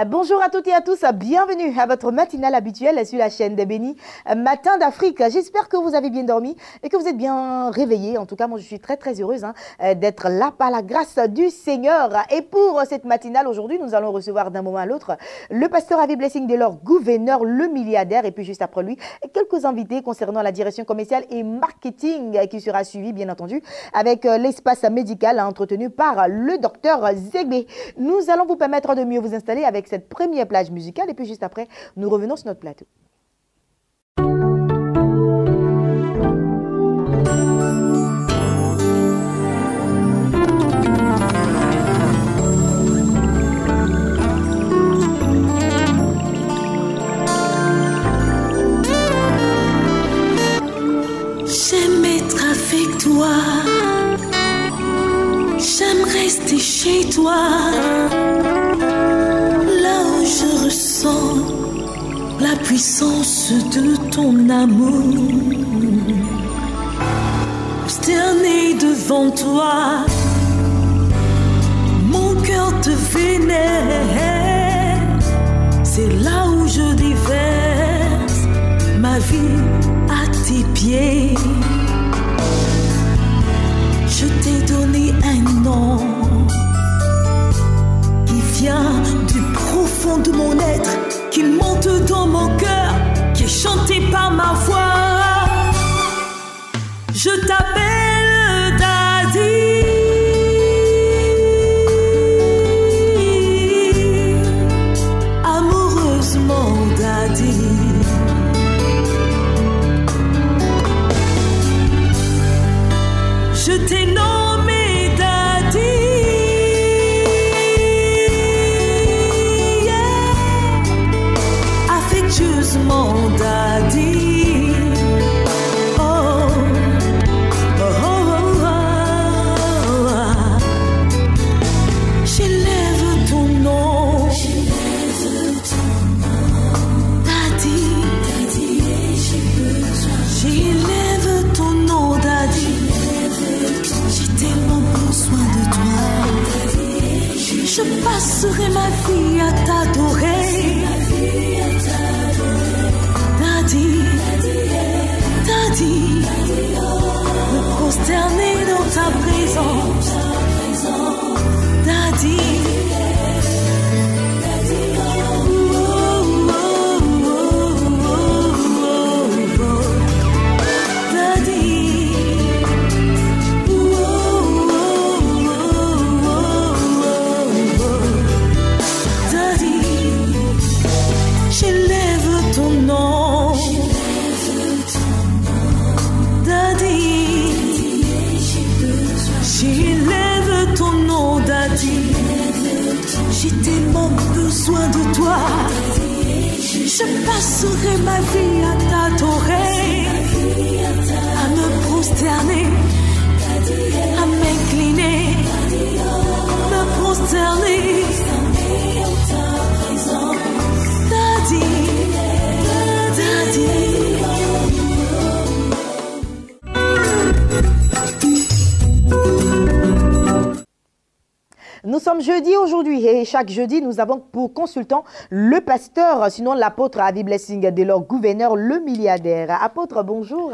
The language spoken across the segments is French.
Bonjour à toutes et à tous, bienvenue à votre matinale habituelle sur la chaîne des bénis Matin d'Afrique. J'espère que vous avez bien dormi et que vous êtes bien réveillés. En tout cas, moi je suis très heureuse d'être là par la grâce du Seigneur. Et pour cette matinale aujourd'hui, nous allons recevoir d'un moment à l'autre le pasteur Avi Blessing Delors, gouverneur, le milliardaire, et puis juste après lui, quelques invités concernant la direction commerciale et marketing qui sera suivi bien entendu avec l'espace médical entretenu par le docteur Zégbé. Nous allons vous permettre de mieux vous installer avec cette première plage musicale et puis juste après, nous revenons sur notre plateau. J'aime être avec toi, j'aime rester chez toi. Je ressens la puissance de ton amour. Prosterné devant toi, mon cœur te vénère. C'est là où je déverse ma vie à tes pieds. Je t'ai donné un nom qui vient du profond de mon être, qui monte dans mon cœur, qui est chanté par ma voix. Je t'appelle Daddy, amoureusement Daddy. Je t'ai nommé Daddy, Daddy. Oh, oh, oh, oh, oh. J'élève ton nom, Daddy. J'élève ton nom, Daddy. J'ai tellement besoin de toi. Je passerai ma vie à t'adorer. Daddy, Daddy, me prosterner dans ta présence. Daddy, oh, oh, oh, oh, oh. Daddy, oh, oh, oh, oh. Daddy, j'élève ton nom. J'élève ton nom, Daddy. J'ai tellement besoin de toi. Je passerai ma vie à t'adorer, à me prosterner, à m'incliner, me prosterner. Daddy, Daddy. Nous sommes jeudi aujourd'hui et chaque jeudi, nous avons pour consultant le pasteur, sinon l'apôtre Avi Blessing Delors, gouverneur, le milliardaire. Apôtre, bonjour.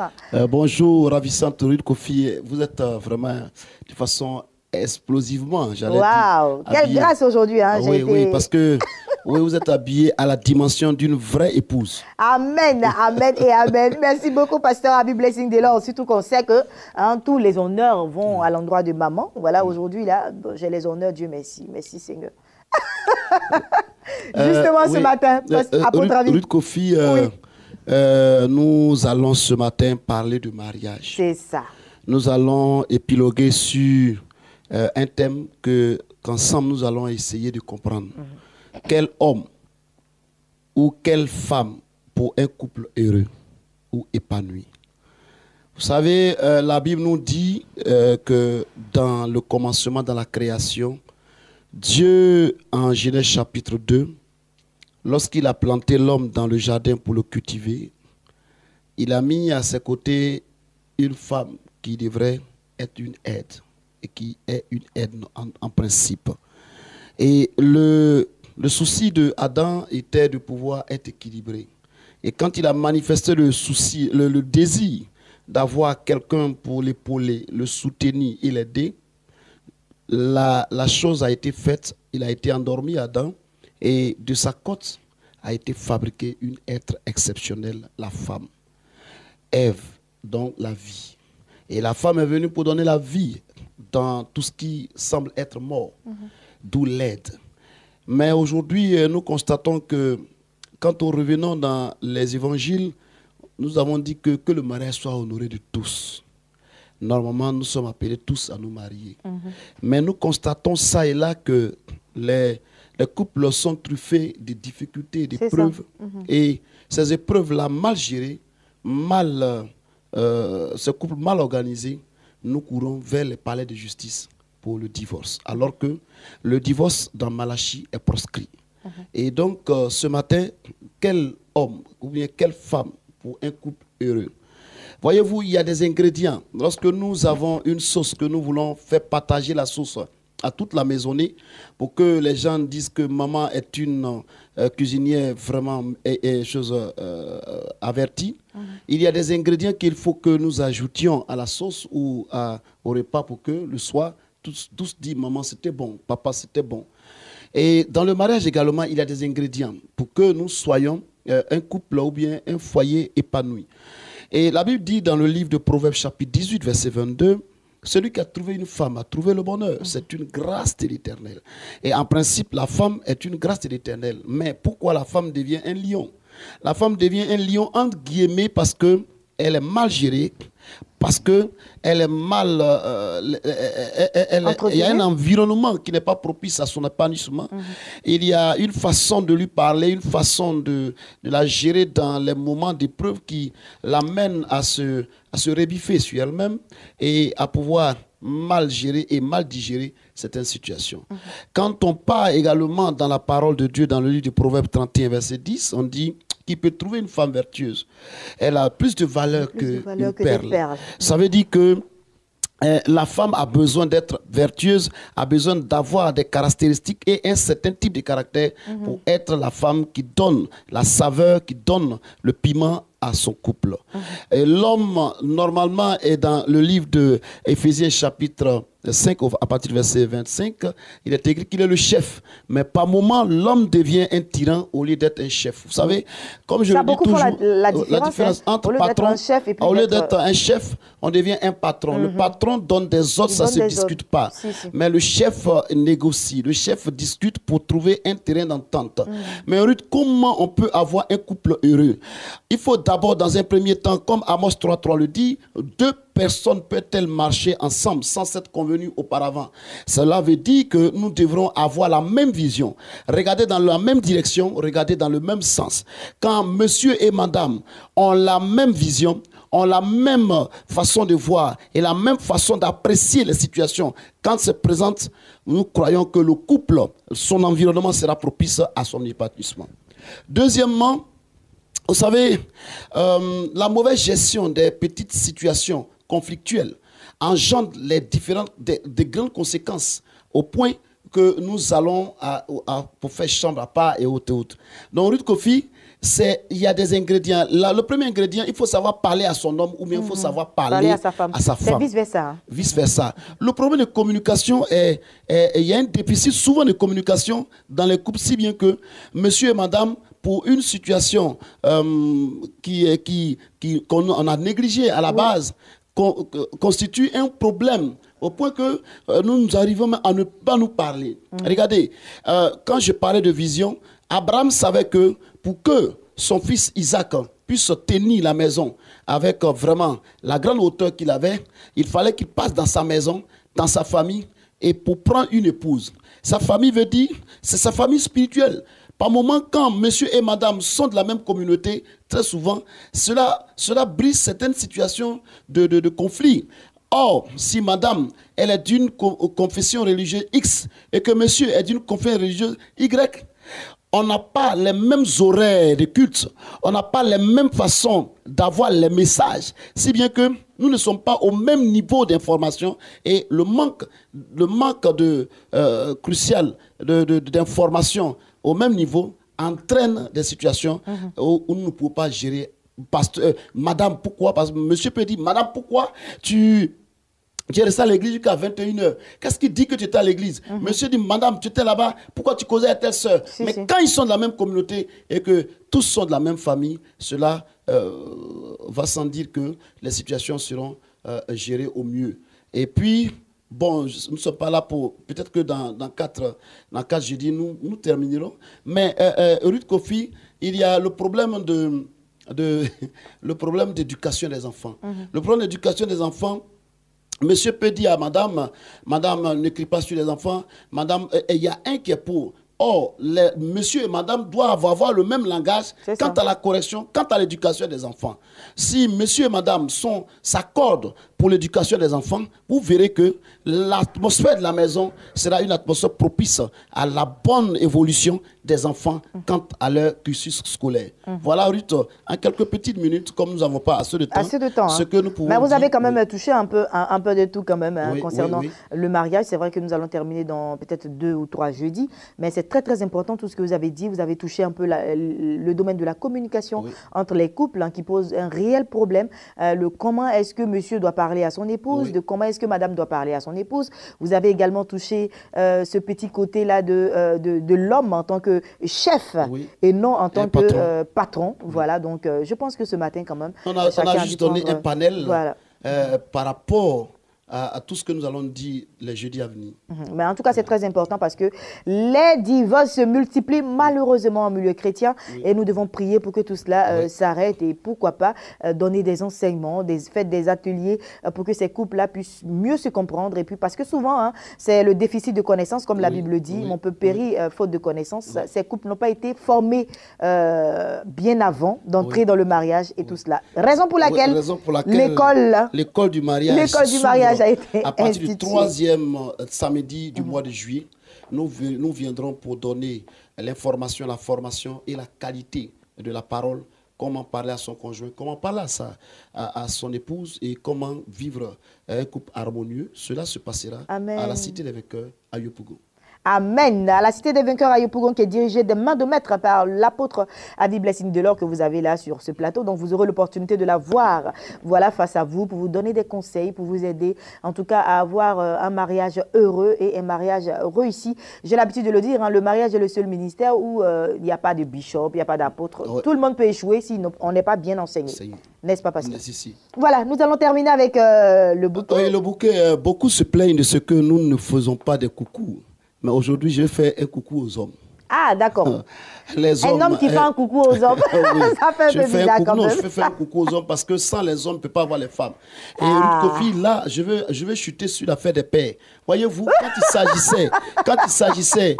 Bonjour, ravissante Ruth Kofi. Vous êtes vraiment de façon explosivement, j'allais dire. Waouh, quelle grâce aujourd'hui. Hein, oui, parce que oui, vous êtes habillé à la dimension d'une vraie épouse. Amen, amen et amen. Merci beaucoup, pasteur Avi Blessing Delors. Surtout qu'on sait que tous les honneurs vont à l'endroit de maman. Voilà, aujourd'hui, là, j'ai les honneurs, Dieu merci. Merci, Seigneur. Justement, ce matin, apôtre Avi. Ruth Kofi, nous allons ce matin parler de mariage. C'est ça. Nous allons épiloguer sur un thème qu'ensemble nous allons essayer de comprendre. Quel homme ou quelle femme pour un couple heureux ou épanoui? Vous savez, la Bible nous dit que dans le commencement, dans la création, Dieu, en Genèse chapitre 2, lorsqu'il a planté l'homme dans le jardin pour le cultiver, il a mis à ses côtés une femme qui devrait être une aide et qui est une aide en principe. Et le Le souci de Adam était de pouvoir être équilibré. Et quand il a manifesté le souci, le désir d'avoir quelqu'un pour l'épauler, le soutenir et l'aider, la chose a été faite. Il a été endormi, Adam, et de sa côte a été fabriqué une être exceptionnelle, la femme. Ève, donc la vie. Et la femme est venue pour donner la vie dans tout ce qui semble être mort, d'où l'aide. Mais aujourd'hui, nous constatons que quand nous revenons dans les évangiles, nous avons dit que le mariage soit honoré de tous. Normalement, nous sommes appelés tous à nous marier. Mais nous constatons ça et là que les couples sont truffés de difficultés, d'épreuves. Et ces épreuves-là, mal gérées, ce couple mal organisé, nous courons vers les palais de justice pour le divorce. Alors que le divorce dans Malachie est proscrit. Et donc, ce matin, quel homme ou bien quelle femme pour un couple heureux? Voyez-vous, il y a des ingrédients. Lorsque nous avons une sauce que nous voulons faire partager la sauce à toute la maisonnée pour que les gens disent que maman est une cuisinière vraiment avertie, il y a des ingrédients qu'il faut que nous ajoutions à la sauce ou au repas pour que le soir, tous disent maman c'était bon, papa c'était bon. Et dans le mariage également, il y a des ingrédients pour que nous soyons un couple ou bien un foyer épanoui. Et la Bible dit dans le livre de Proverbes chapitre 18, verset 22, celui qui a trouvé une femme a trouvé le bonheur. C'est une grâce de l'Éternel. Et en principe, la femme est une grâce de l'Éternel. Mais pourquoi la femme devient un lion? La femme devient un lion entre guillemets parce qu'elle est mal gérée, parce qu'elle est mal... il y a un environnement qui n'est pas propice à son épanouissement. Il y a une façon de lui parler, une façon de la gérer dans les moments d'épreuve qui l'amène à se rebiffer sur elle-même et à pouvoir mal gérer et mal digérer certaines situations. Quand on part également dans la parole de Dieu, dans le livre du Proverbe 31, verset 10, on dit qui peut trouver une femme vertueuse. Elle a plus de valeur qu'une perle. Ça veut dire que la femme a besoin d'être vertueuse, a besoin d'avoir des caractéristiques et un certain type de caractère pour être la femme qui donne la saveur, qui donne le piment à son couple. Et l'homme, normalement, est dans le livre de Éphésiens chapitre 5, à partir du verset 25, il est écrit qu'il est le chef. Mais par moment, l'homme devient un tyran au lieu d'être un chef. Vous savez, comme je le dis toujours, la différence entre patron, au lieu d'être un chef, on devient un patron. Le patron donne des ordres, ça ne se discute pas. Mais le chef négocie, le chef discute pour trouver un terrain d'entente. Mais Ruth, comment on peut avoir un couple heureux? Il faut d'abord, dans un premier temps, comme Amos 3.3 le dit, deux personnes peuvent-elles marcher ensemble sans s'être convenues auparavant? Cela veut dire que nous devrons avoir la même vision, regarder dans la même direction, regarder dans le même sens. Quand monsieur et madame ont la même vision, ont la même façon de voir et la même façon d'apprécier les situations, quand se présente, nous croyons que le couple, son environnement sera propice à son épanouissement. Deuxièmement, vous savez, la mauvaise gestion des petites situations conflictuelles engendre des grandes conséquences au point que nous allons pour faire chambre à part et autres. Donc, Ruth Kofi, il y a des ingrédients. Le premier ingrédient, il faut savoir parler à son homme ou bien il faut savoir parler à sa femme. C'est vice-versa. Vice-versa. Le problème de communication il y a un déficit souvent de communication dans les couples, si bien que monsieur et madame, pour une situation qu'on a négligée à la base, constitue un problème au point que nous arrivons à ne pas nous parler. Regardez, quand je parlais de vision, Abraham savait que pour que son fils Isaac puisse tenir la maison avec vraiment la grande hauteur qu'il avait, il fallait qu'il passe dans sa maison, dans sa famille, et pour prendre une épouse. Sa famille veut dire, c'est sa famille spirituelle. Par moment, quand monsieur et madame sont de la même communauté, très souvent, cela brise certaines situations de conflit. Or, si madame, elle est d'une confession religieuse X et que monsieur est d'une confession religieuse Y, on n'a pas les mêmes horaires de culte, on n'a pas les mêmes façons d'avoir les messages, si bien que nous ne sommes pas au même niveau d'information et le manque crucial d'information au même niveau entraîne des situations où nous ne pouvons pas gérer. Madame, pourquoi? Parce que monsieur peut dire, madame, pourquoi tu es resté à l'église jusqu'à 21h? Qu'est-ce qui dit que tu étais à l'église? Monsieur dit, madame, tu étais là-bas, pourquoi tu causais à telle soeur? Mais quand ils sont de la même communauté et que tous sont de la même famille, cela va sans dire que les situations seront gérées au mieux. Et puis, bon, nous ne sommes pas là pour... Peut-être que dans 4 jeudis, nous terminerons. Mais Ruth Kofi, il y a le problème le problème d'éducation des enfants. Le problème d'éducation des enfants, monsieur peut dire à madame, n'écris pas sur les enfants, madame, il y a un qui est pour. Or, monsieur et madame doivent avoir le même langage quant à la correction, quant à l'éducation des enfants. Si monsieur et madame s'accordent pour l'éducation des enfants, vous verrez que l'atmosphère de la maison sera une atmosphère propice à la bonne évolution des enfants quant à leur cursus scolaire. Voilà, Ruth, en quelques petites minutes, comme nous n'avons pas assez de temps, ce que nous pouvons mais vous dire, avez quand même touché un peu de tout quand même concernant oui. le mariage. C'est vrai que nous allons terminer dans peut-être 2 ou 3 jeudis, mais c'est très très important tout ce que vous avez dit. Vous avez touché un peu le domaine de la communication entre les couples qui pose un réel problème. Comment est-ce que monsieur doit parler à son épouse, de comment est-ce que madame doit parler à son épouse. Vous avez également touché ce petit côté-là de l'homme en tant que chef et non en tant que patron. Voilà, donc je pense que ce matin quand même... On a juste donné un panel par rapport à tout ce que nous allons dire les jeudis à venir. Mais en tout cas, c'est très important parce que les divorces se multiplient malheureusement en milieu chrétien et nous devons prier pour que tout cela s'arrête et pourquoi pas donner des enseignements, faire des ateliers pour que ces couples-là puissent mieux se comprendre. Et puis parce que souvent, c'est le déficit de connaissances, comme la Bible dit, on peut périr faute de connaissances. Ces couples n'ont pas été formés bien avant d'entrer dans le mariage et tout cela. Raison pour laquelle l'école du mariage a été à partir du 3e samedi du mois de juillet. Nous viendrons pour donner l'information, la formation et la qualité de la parole. Comment parler à son conjoint, comment parler à son épouse et comment vivre un couple harmonieux. Cela se passera à la Cité des Vainqueurs à Yopougon. Amen. À la Cité des Vainqueurs à Yopougon, qui est dirigée de main de maître par l'apôtre Adi Blessing Delors que vous avez là sur ce plateau. Donc, vous aurez l'opportunité de la voir face à vous pour vous donner des conseils, pour vous aider en tout cas à avoir un mariage heureux et un mariage réussi. J'ai l'habitude de le dire, le mariage est le seul ministère où il n'y a pas de bishop, il n'y a pas d'apôtre. Tout le monde peut échouer si on n'est pas bien enseigné. N'est-ce pas, pasteur? Voilà, nous allons terminer avec le bouquet. Oui, le bouquet, beaucoup se plaignent de ce que nous ne faisons pas des coucous. Mais aujourd'hui, je fais un coucou aux hommes. Ah, d'accord. Un homme qui fait un coucou aux hommes, ça fait un peu bizarre quand même. Non, je fais un coucou aux hommes parce que sans les hommes, on ne peut pas avoir les femmes. Et Ruth Kofi, là, je vais chuter sur l'affaire des pères. Voyez-vous, quand il s'agissait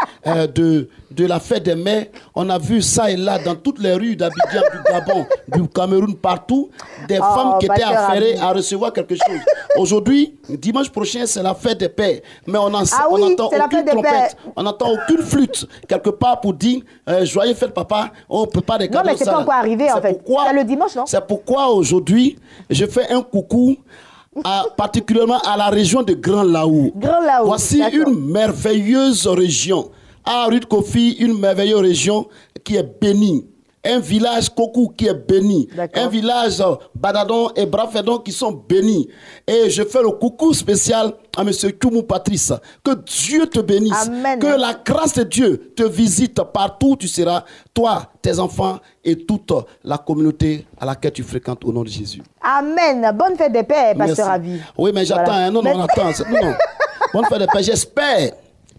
de la fête des mères, on a vu ça et là dans toutes les rues d'Abidjan, du Gabon, du Cameroun, partout, des femmes qui étaient affairées à recevoir quelque chose. Aujourd'hui, dimanche prochain, c'est la fête des pères. Mais on n'entend aucune trompette, on n'entend aucune flûte quelque part pour dire joyeux fête papa, on ne peut pas des cadeaux. Non, mais c'est pas encore arrivé en fait. C'est le dimanche, non? C'est pourquoi aujourd'hui, je fais un coucou particulièrement à la région de Grand Laou. Voici une merveilleuse région. Ruth Kofi, une merveilleuse région qui est bénie. Un village Kokou qui est béni. Un village Badadon et Brafedon qui sont bénis. Et je fais le coucou spécial à M. Koumou Patrice. Que Dieu te bénisse. Amen. Que la grâce de Dieu te visite partout où tu seras, toi, tes enfants et toute la communauté à laquelle tu fréquentes au nom de Jésus. Amen. Bonne fête des pères, pasteur Avi. Oui, mais j'attends. Voilà. Non, on attend. Non. Bonne fête des pères.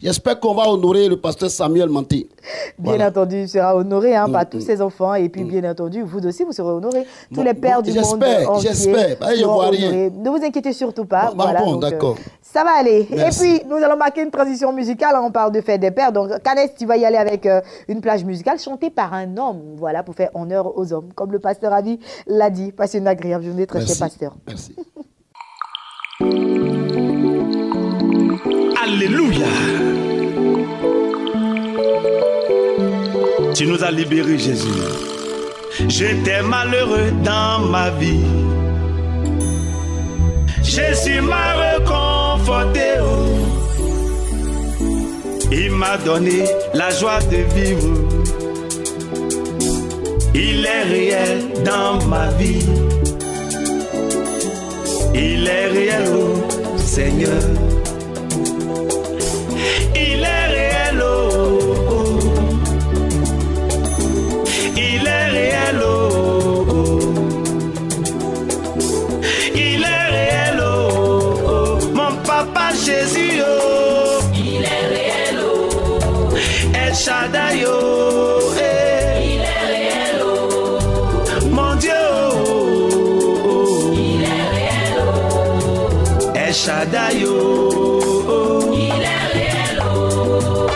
J'espère qu'on va honorer le pasteur Samuel Manté. Bien entendu, il sera honoré par tous ses enfants. Et puis, bien entendu, vous aussi, vous serez honorés. Tous les pères du monde entier. J'espère. Je vois rien. Ne vous inquiétez surtout pas. Bon, d'accord. Ça va aller. Merci. Et puis, nous allons marquer une transition musicale. On parle de fête des pères. Donc, Canès, tu vas y aller avec une plage musicale chantée par un homme. Voilà, pour faire honneur aux hommes. Comme le pasteur Avi l'a dit. Passez une agréable journée, très cher pasteur. Merci. Alléluia. Tu nous as libérés, Jésus. J'étais malheureux dans ma vie. Jésus m'a réconforté. Il m'a donné la joie de vivre. Il est réel dans ma vie. Il est réel, oh Seigneur. Il est réel, oh. Il est réel, oh. Il est réel, oh. Mon papa Jésus, oh. Il est réel, oh. El Shaddai, oh. Il est réel, oh. Mon Dieu, oh. Il est réel, oh. El Shaddai, oh. Il est réel, oh.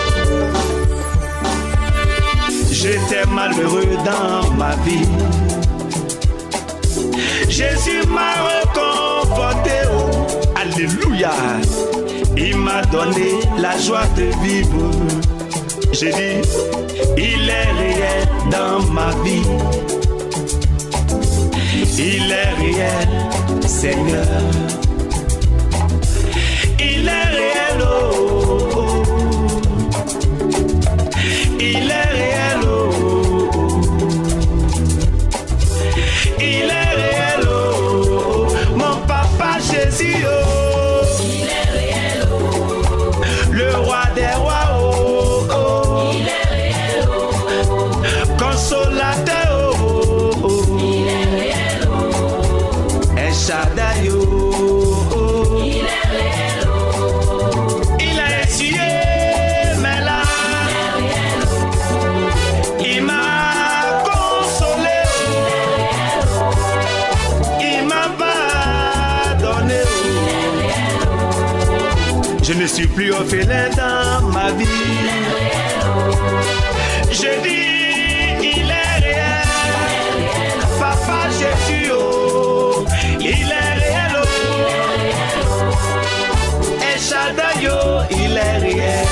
J'étais malheureux dans ma vie. Jésus m'a réconforté, oh. Alléluia. Il m'a donné la joie de vivre. J'ai dit, il est réel dans ma vie. Il est réel, Seigneur. Il est réel, oh. Il est réel, oh. Il est réel, oh. Mon papa Jésus, oh. Il est réel, oh. Le roi des rois, oh. Il est réel, oh. Consolateur, oh. Il est réel, oh. El Shaddai, oh. Il est réel, oh. Il a essuyé mes larmes. Il est réel, oh. Il m'a consolé. Il m'a pardonné. Je ne suis plus orphelin dans ma vie. Je dis, il est réel. Papa Jésus, oh. Il est réel, oh. El Shaddai, oh. Il est réel.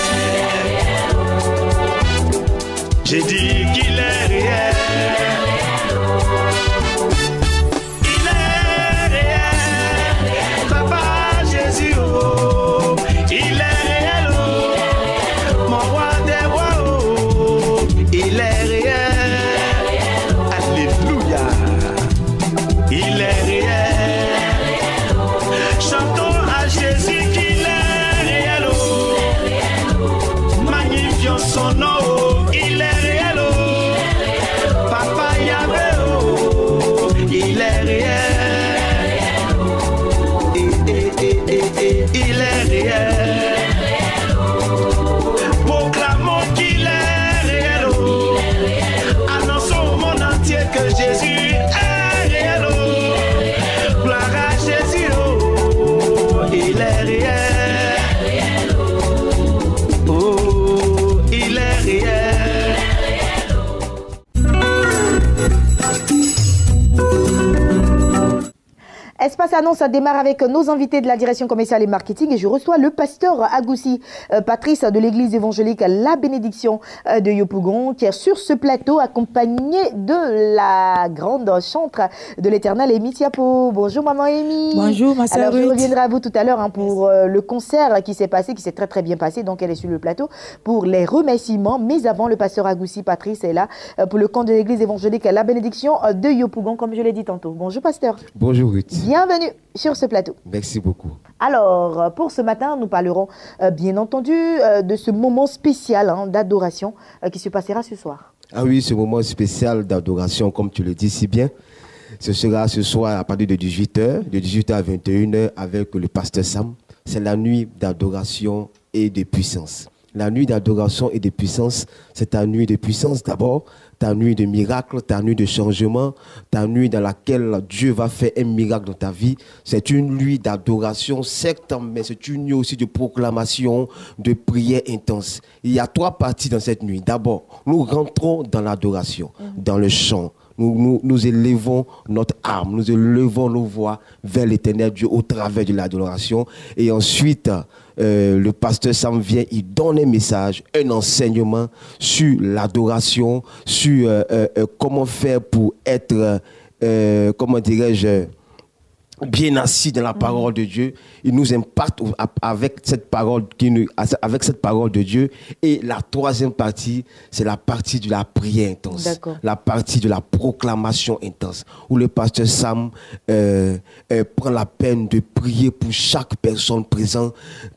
J'ai dit qu'il est réel. Il est réel. Papa Jésus, oh. Il est réel, oh. Mon roi des rois, oh. Il est réel. Alléluia. Il est réel. Chantons à Jésus qu'il est réel, oh. Magnifions son nom, oh. Il est réel, oh. Papa Yahvé, oh. Il est réel. Il est réel. Proclamons qu'il est réel, oh. Annonçons au monde entier que Jésus est réel, oh. Gloire à Jésus, oh. Il est réel. Oh, il est réel. Espace Annonce, ça démarre avec nos invités de la direction commerciale et marketing et je reçois le pasteur Agoussi Patrice de l'église évangélique La Bénédiction de Yopougon qui est sur ce plateau accompagné de la grande chantre de l'Éternel Amy Tiapo. Bonjour maman Amy. Bonjour ma sœur. Alors je reviendrai à vous tout à l'heure pour le concert qui s'est passé, qui s'est très très bien passé, donc elle est sur le plateau pour les remerciements. Mais avant, le pasteur Agoussi Patrice est là pour le camp de l'église évangélique La Bénédiction de Yopougon, comme je l'ai dit tantôt. Bonjour pasteur. Bonjour Ruth. Bienvenue sur ce plateau. Merci beaucoup. Alors, pour ce matin, nous parlerons bien entendu de ce moment spécial d'adoration qui se passera ce soir. Ah oui, ce moment spécial d'adoration, comme tu le dis si bien, ce sera ce soir à partir de 18h, de 18h à 21h avec le pasteur Sam. C'est la nuit d'adoration et de puissance. La nuit d'adoration et de puissance, c'est ta nuit de puissance d'abord, ta nuit de miracle, ta nuit de changement, ta nuit dans laquelle Dieu va faire un miracle dans ta vie. C'est une nuit d'adoration, certes, mais c'est une nuit aussi de proclamation, de prière intense. Il y a trois parties dans cette nuit. D'abord, nous rentrons dans l'adoration, dans le chant, nous élevons notre âme, nous élevons nos voix vers l'Éternel Dieu au travers de l'adoration. Et ensuite, le pasteur Sam vient, il donne un message, un enseignement sur l'adoration, sur comment faire pour être, comment dirais-je, bien assis dans la parole de Dieu. Il nous impacte avec cette parole de Dieu. Et la troisième partie, c'est la partie de la prière intense, la partie de la proclamation intense, où le pasteur Sam prend la peine de prier pour chaque personne présente,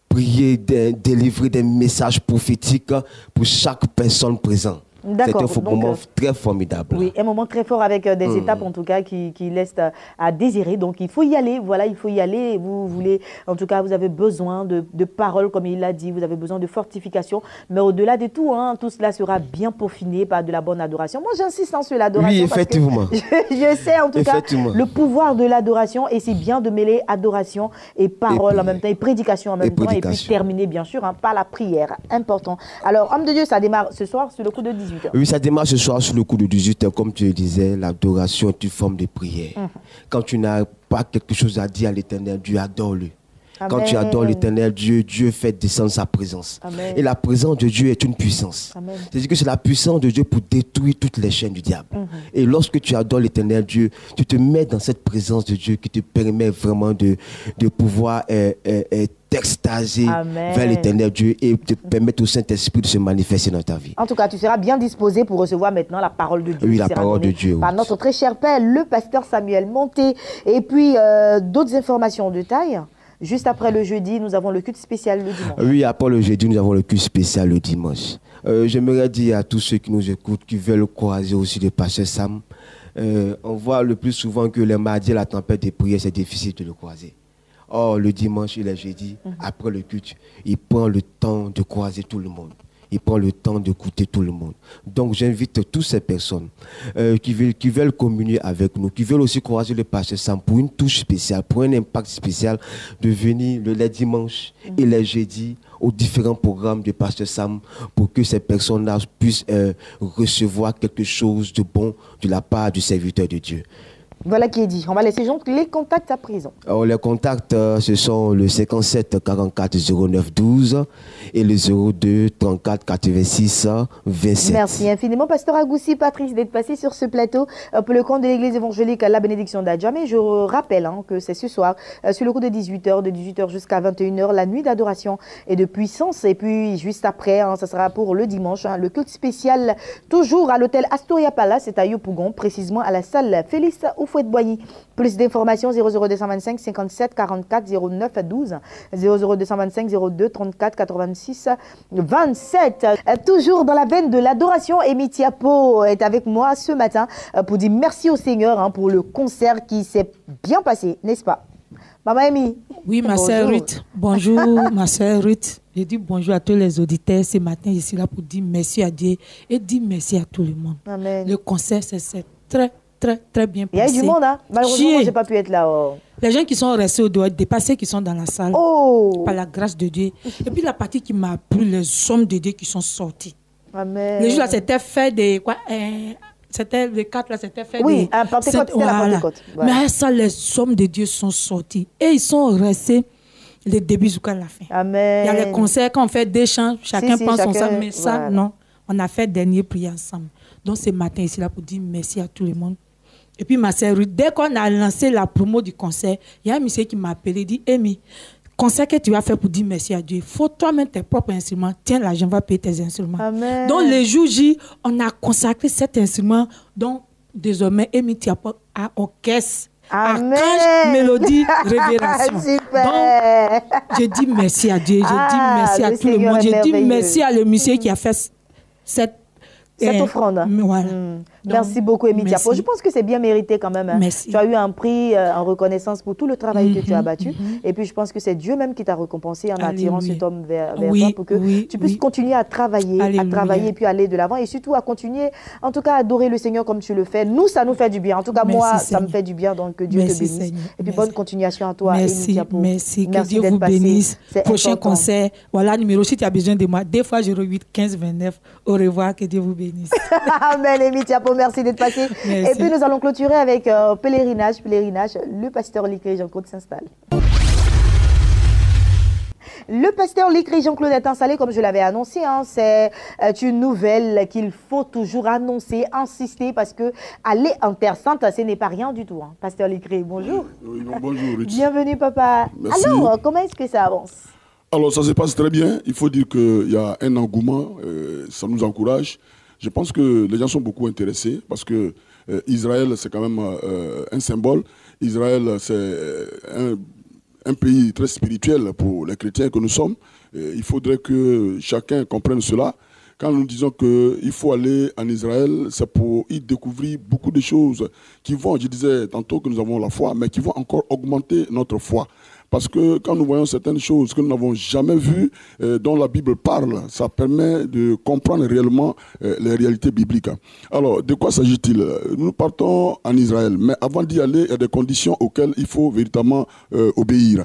prier, délivrer des messages prophétiques pour chaque personne présente. C'est un moment très formidable. Oui, un moment très fort avec des étapes en tout cas qui laissent à désirer. Donc il faut y aller, voilà, il faut y aller. Vous voulez, en tout cas, vous avez besoin de paroles comme il l'a dit, vous avez besoin de fortification. Mais au-delà de tout, tout cela sera bien peaufiné par de la bonne adoration. Moi, j'insiste sur l'adoration. Oui, effectivement. Je sais en tout cas le pouvoir de l'adoration et c'est bien de mêler adoration et parole en même temps et prédication en même temps et puis terminer bien sûr par la prière. Important. Alors, homme de Dieu, ça démarre ce soir sur le coup de 18h. Oui, ça démarre ce soir sur le coup de 18h. Comme tu le disais, l'adoration est une forme de prière. Quand tu n'as pas quelque chose à dire à l'Éternel Dieu, adore-le. Quand tu adores l'Éternel Dieu, Dieu fait descendre sa présence. Amen. Et la présence de Dieu est une puissance. C'est-à-dire que c'est la puissance de Dieu pour détruire toutes les chaînes du diable. Et lorsque tu adores l'Éternel Dieu, tu te mets dans cette présence de Dieu qui te permet vraiment de pouvoir t'extasier vers l'Éternel Dieu et te permettre au Saint-Esprit de se manifester dans ta vie. En tout cas, tu seras bien disposé pour recevoir maintenant la parole de Dieu. Oui, la parole de Dieu. Par notre très cher Père, le pasteur Samuel Monté. Et puis, d'autres informations de taille. Juste après le jeudi, nous avons le culte spécial le dimanche. Oui, après le jeudi, nous avons le culte spécial le dimanche. J'aimerais dire à tous ceux qui nous écoutent, qui veulent croiser aussi le pasteur Sam, on voit le plus souvent que les mardis, la tempête des prières, c'est difficile de le croiser. Or, le dimanche et le jeudi, après le culte, il prend le temps de croiser tout le monde. Il prend le temps d'écouter tout le monde. Donc, j'invite toutes ces personnes qui veulent communier avec nous, qui veulent aussi croiser le pasteur Sam pour une touche spéciale, pour un impact spécial, de venir les dimanches et les jeudis aux différents programmes de pasteur Sam pour que ces personnes-là puissent recevoir quelque chose de bon de la part du serviteur de Dieu. Voilà qui est dit. On va laisser donc les contacts à présent. Alors, les contacts, ce sont le 57 44 09 12 et le 02 34 86 27. Merci infiniment, pasteur Agoussi Patrice, d'être passé sur ce plateau pour le compte de l'église évangélique La Bénédiction d'Adjamé. Je rappelle que c'est ce soir, sur le coup de 18h jusqu'à 21h, la nuit d'adoration et de puissance. Et puis, juste après, ça sera pour le dimanche, le culte spécial, toujours à l'hôtel Astoria Palace, c'est à Yopougon, précisément à la salle Félix Oufouette-Boigny. Plus d'informations, 00225 57 44 09 12, 00225 02 34 86 27. Toujours dans la veine de l'adoration, Amy Tiapo est avec moi ce matin pour dire merci au Seigneur pour le concert qui s'est bien passé, n'est-ce pas? Maman Amy. Oui, ma sœur Ruth. Bonjour, ma sœur Ruth. Je dis bonjour à tous les auditeurs. Ce matin, je suis là pour dire merci à Dieu et dire merci à tout le monde. Amen. Le concert, c'est très bien passé. Il y a du monde, malheureusement, je n'ai pas pu être là. Les gens qui sont restés au dehors, des passés qui sont dans la salle, par la grâce de Dieu. Et puis la partie qui m'a plu, les hommes de Dieu qui sont sortis. Amen. Les jours là, c'était fait des... C'était les 4 là, c'était fait oui, un Pentecôte, c'était la Pentecôte. Voilà. Mais ça, les hommes de Dieu sont sortis. Et ils sont restés le début jusqu'à la fin. Amen. Il y a les concerts, quand on fait des chants, chacun prend son sang, mais ça, non. On a fait dernier prière ensemble. Donc ce matin, ici là pour dire merci à tout le monde. Et puis ma sœur Ruth, dès qu'on a lancé la promo du concert, il y a un monsieur qui m'a appelé, dit Amy, concert que tu vas faire pour dire merci à Dieu, il faut toi-même tes propres instruments. Tiens, l'argent va payer tes instruments. Amen. Donc les jours J, on a consacré cet instrument. Donc désormais, Amy Tiapo a orchestre. Amen. Archange, mélodie, révélation. Super. Donc, je dis merci à Dieu, je dis merci à tout le monde, je dis merci à le monsieur qui a fait cette offrande. Voilà. Merci beaucoup, Amy Tiapo. Je pense que c'est bien mérité quand même. Merci. Tu as eu un prix en reconnaissance pour tout le travail que tu as battu. Et puis, je pense que c'est Dieu même qui t'a récompensé en attirant cet homme vers toi pour que tu puisses continuer à travailler, et puis aller de l'avant. Et surtout à continuer, en tout cas, à adorer le Seigneur comme tu le fais. Nous, ça nous fait du bien. En tout cas, moi, ça me fait du bien. Donc, que Dieu te bénisse. Seigneur. Et puis, bonne continuation à toi, Amy Tiapo. Merci. Que Dieu vous bénisse. Prochain concert. Voilà, numéro, si tu as besoin de moi, des fois 08 15 29. Au revoir. Que Dieu vous bénisse. Amen, Amy Tiapo. merci d'être passé. Merci. Et puis nous allons clôturer avec pèlerinage. Le pasteur Licré Jean-Claude s'installe. Le pasteur Licré Jean-Claude est installé, comme je l'avais annoncé. Hein, c'est une nouvelle qu'il faut toujours annoncer, insister, parce que aller en Terre Sainte, ce n'est pas rien du tout. Hein. Pasteur Licré, bonjour. Oui, bonjour, Ruth. Bienvenue, papa. Merci. Alors, comment est-ce que ça avance? Alors, ça se passe très bien. Il faut dire qu'il y a un engouement. Ça nous encourage. Je pense que les gens sont beaucoup intéressés parce que Israël, c'est quand même un symbole. Israël, c'est un pays très spirituel pour les chrétiens que nous sommes. Il faudrait que chacun comprenne cela. Quand nous disons qu'il faut aller en Israël, c'est pour y découvrir beaucoup de choses qui vont, je disais tantôt que nous avons la foi, mais qui vont encore augmenter notre foi. Parce que quand nous voyons certaines choses que nous n'avons jamais vues, dont la Bible parle, ça permet de comprendre réellement les réalités bibliques. Alors, de quoi s'agit-il? Nous partons en Israël, mais avant d'y aller, il y a des conditions auxquelles il faut véritablement obéir.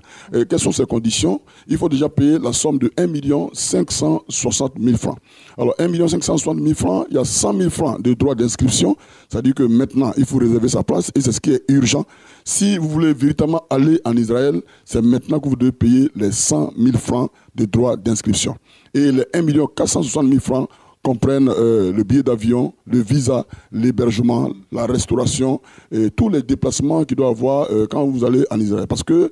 Quelles sont ces conditions? Il faut déjà payer la somme de 1 560 000 francs. Alors, 1 560 000 francs, il y a 100 000 francs de droits d'inscription. C'est-à-dire que maintenant, il faut réserver sa place et c'est ce qui est urgent. Si vous voulez véritablement aller en Israël, c'est maintenant que vous devez payer les 100 000 francs de droits d'inscription. Et les 1 460 000 francs comprennent le billet d'avion, le visa, l'hébergement, la restauration et tous les déplacements qu'il doit avoir quand vous allez en Israël. Parce que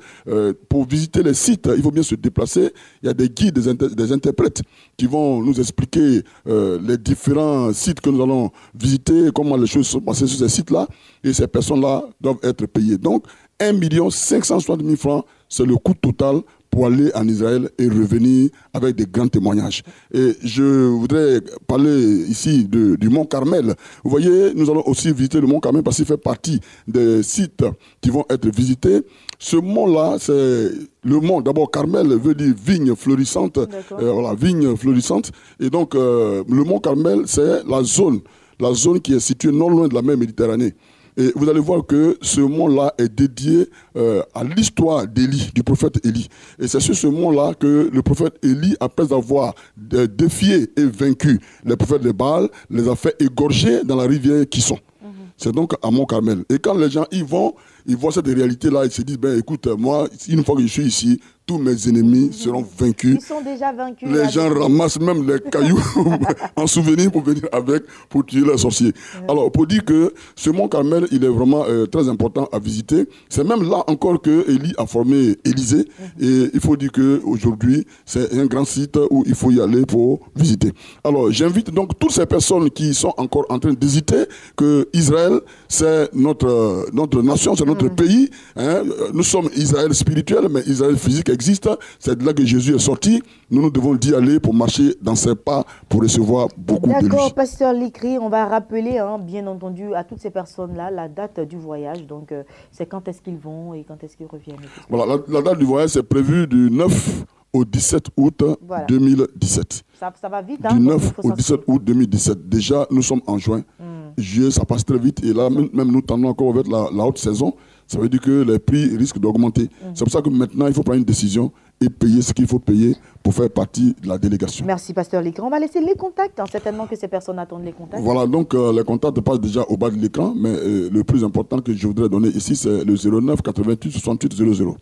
pour visiter les sites, il faut bien se déplacer. Il y a des guides, des interprètes qui vont nous expliquer les différents sites que nous allons visiter, comment les choses sont passées sur ces sites-là. Et ces personnes-là doivent être payées. Donc, 1 560 000 francs, c'est le coût total pour aller en Israël et revenir avec des grands témoignages. Et je voudrais parler ici du Mont Carmel. Vous voyez, nous allons aussi visiter le Mont Carmel parce qu'il fait partie des sites qui vont être visités. Ce mont-là, c'est le mont, d'abord Carmel veut dire vigne florissante. Voilà, vigne florissante. Et donc, le Mont Carmel, c'est la zone qui est située non loin de la mer Méditerranée. Et vous allez voir que ce mont-là est dédié à l'histoire d'Élie, du prophète Élie. Et c'est sur ce mont-là que le prophète Élie, après avoir défié et vaincu les prophètes de Baal, les a fait égorger dans la rivière Kishon. C'est donc à Mont-Carmel. Et quand les gens y vont, ils voient cette réalité-là, ils se disent, ben écoute, moi, une fois que je suis ici, tous mes ennemis seront vaincus. Ils sont déjà vaincus. Les gens ramassent même les cailloux en souvenir pour venir avec, pour tuer les sorciers. Alors, pour dire que ce Mont Carmel, il est vraiment très important à visiter. C'est même là encore que Élie a formé Élysée. Et il faut dire qu'aujourd'hui, c'est un grand site où il faut y aller pour visiter. Alors, j'invite donc toutes ces personnes qui sont encore en train d'hésiter que Israël, c'est notre nation, c'est notre pays. Hein. Nous sommes Israël spirituel, mais Israël physique existe. C'est de là que Jésus est sorti. Nous devons d'y aller pour marcher dans ses pas, pour recevoir beaucoup de lui. D'accord, pasteur Licré, on va rappeler, hein, bien entendu, à toutes ces personnes-là, la date du voyage. Donc, c'est quand est-ce qu'ils vont et quand est-ce qu'ils reviennent. Voilà, la date du voyage, c'est prévu du 9 au 17 août 2017. Ça va vite, hein, du 9 au 17 août 2017. Déjà, nous sommes en juin. Juillet, ça passe très vite. Et là, même nous tendons encore vers la haute saison. Ça veut dire que les prix risquent d'augmenter. C'est pour ça que maintenant, il faut prendre une décision et payer ce qu'il faut payer pour faire partie de la délégation. Merci, pasteur Licré. On va laisser les contacts. Hein. Certainement que ces personnes attendent les contacts. Voilà, donc les contacts passent déjà au bas de l'écran. Mais le plus important que je voudrais donner ici, c'est le 09 88 68 00,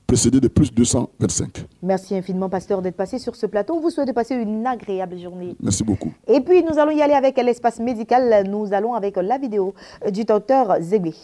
précédé de plus 225. Merci infiniment, pasteur, d'être passé sur ce plateau. On vous souhaite de passer une agréable journée. Merci beaucoup. Et puis, nous allons y aller avec l'espace médical. Nous allons avec la vidéo du docteur Zégbé.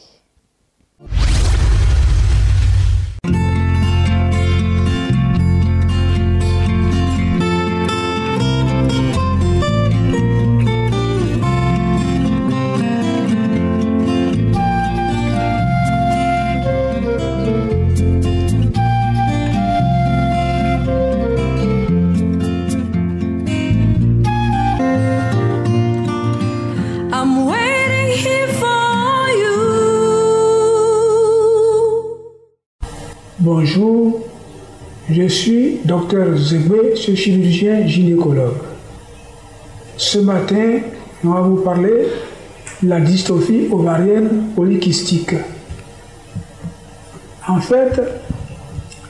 Bonjour, je suis Dr Zégbé, je suis chirurgien gynécologue. Ce matin, on va vous parler de la dystrophie ovarienne polykystique. En fait,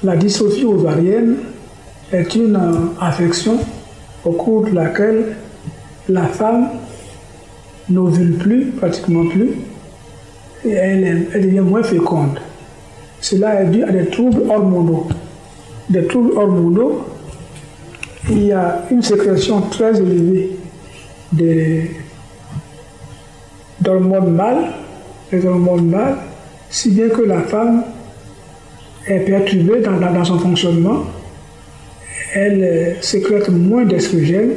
la dystrophie ovarienne est une affection au cours de laquelle la femme n'ovule plus, pratiquement plus, et elle devient moins féconde. Cela est dû à des troubles hormonaux. Des troubles hormonaux, il y a une sécrétion très élevée d'hormones mâles, les hormones mâles, si bien que la femme est perturbée dans son fonctionnement. Elle sécrète moins d'estrogènes,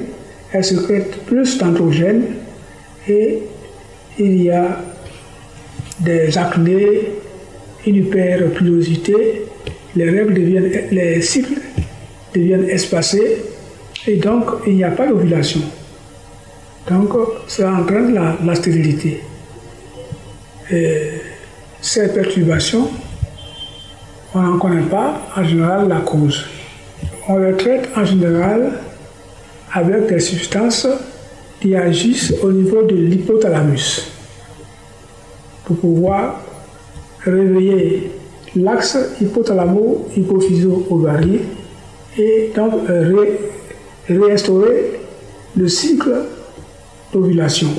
elle sécrète plus d'androgènes et il y a des acnés, une hyperpilosité, les cycles deviennent espacés et donc il n'y a pas d'ovulation. Donc ça entraîne la stérilité. Et ces perturbations, on n'en connaît pas en général la cause. On les traite en général avec des substances qui agissent au niveau de l'hypothalamus pour pouvoir réveiller l'axe hypothalamo-hypophyso-ovarien et donc réinstaurer le cycle d'ovulation.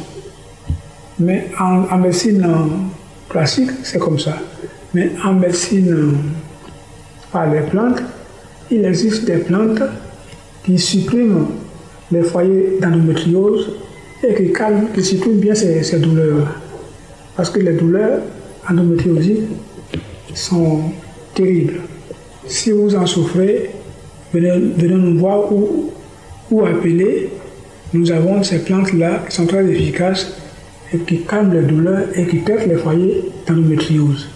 Mais en médecine classique, c'est comme ça. Mais en médecine par les plantes, il existe des plantes qui suppriment les foyers d'endométriose et qui suppriment bien ces douleurs. Parce que les douleurs endométriosiques sont terribles. Si vous en souffrez, venez nous voir ou appeler. Nous avons ces plantes-là qui sont très efficaces et qui calment les douleurs et qui traitent les foyers d'endométriose.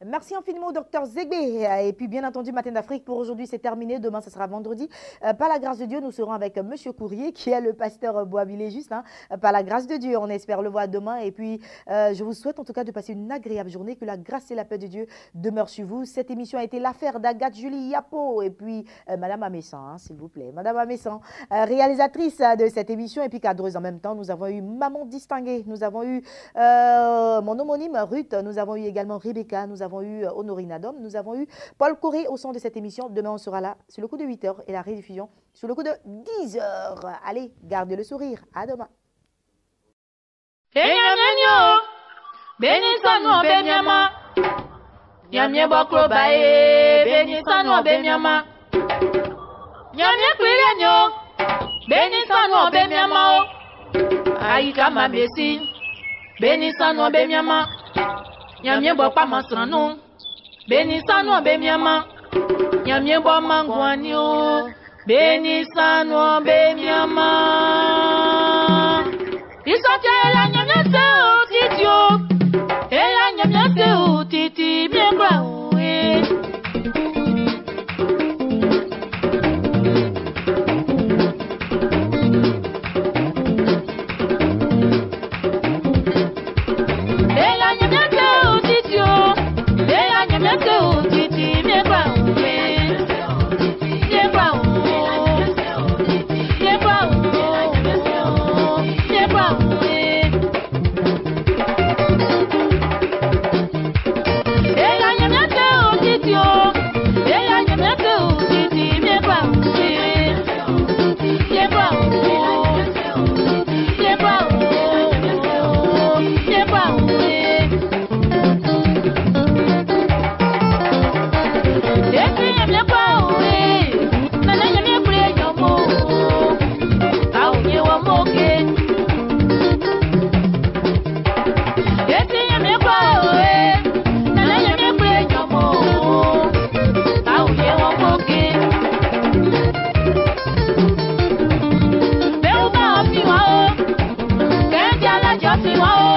Merci infiniment au docteur Zegbé. Et puis, bien entendu, Matin d'Afrique, pour aujourd'hui, c'est terminé. Demain, ce sera vendredi. Par la grâce de Dieu, nous serons avec Monsieur Courrier, qui est le pasteur Boisvillé, juste. Hein. Par la grâce de Dieu, on espère le voir demain. Et puis, je vous souhaite en tout cas de passer une agréable journée. Que la grâce et la paix de Dieu demeurent sur vous. Cette émission a été l'affaire d'Agathe Julie Yapo. Et puis, Madame Amessan, hein, s'il vous plaît. Madame Amessan, réalisatrice de cette émission et puis cadreuse en même temps. Nous avons eu Maman Distinguée. Nous avons eu mon homonyme Ruth. Nous avons eu également Rebecca. Nous avons eu Honorine Adom, nous avons eu Paul Coré au son de cette émission. Demain, on sera là sur le coup de 8h et la rediffusion sur le coup de 10h. Allez, gardez le sourire. À demain. Nyamye bo pa masranu beni sanu be miama nyamye bo mangwani o beni sanu be miama isake la nyamye se o titi o ela nyamye se o titi miembra o Wow.